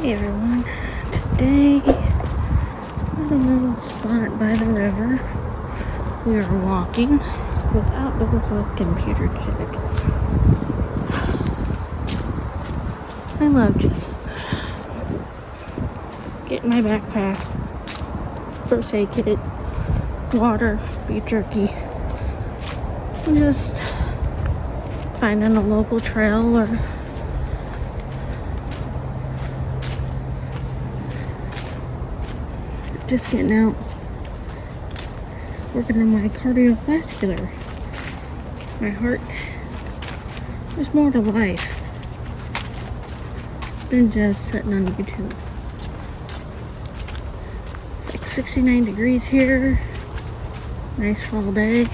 Hey everyone, today at a little spot by the river, we are walking without the ComputerChick. I love just getting my backpack, first aid kit, water, beef jerky, and just finding a local trail or just getting out, working on my cardiovascular. My heart. There's more to life than just sitting on YouTube. It's like 69 degrees here. Nice fall day.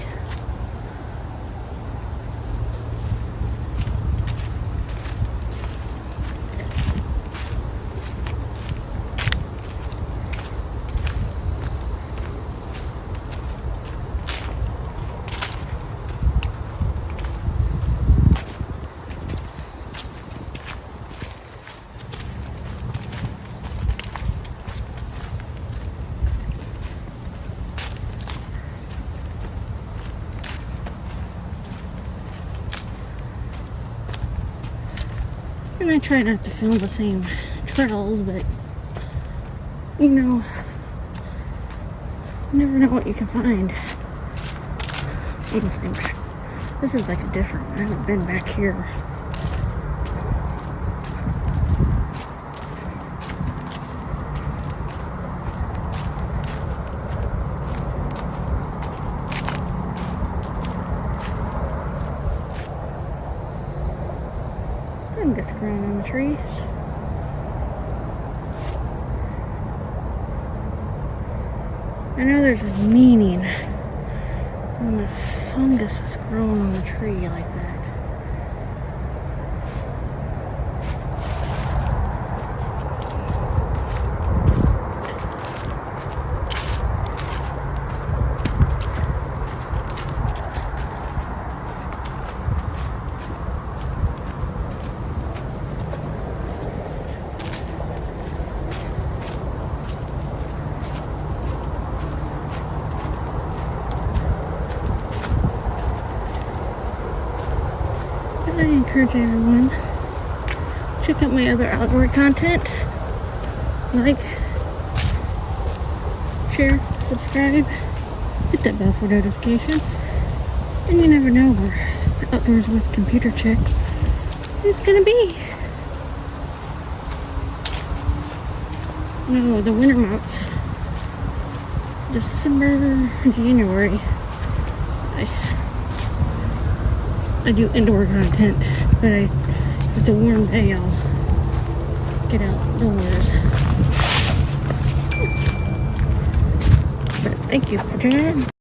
And I try not to film the same trails, but you know, you never know what you can find. This is like a different, I haven't been back here. Fungus growing on the trees. I know there's a meaning when the fungus is growing on the tree like that. I encourage everyone, check out my other outdoor content, like, share, subscribe, hit that bell for notification, and you never know where Outdoors with ComputerChick is gonna be. No, the winter months, December, January, I do indoor content, but if it's a warm day, I'll get outdoors. But thank you for tuning in.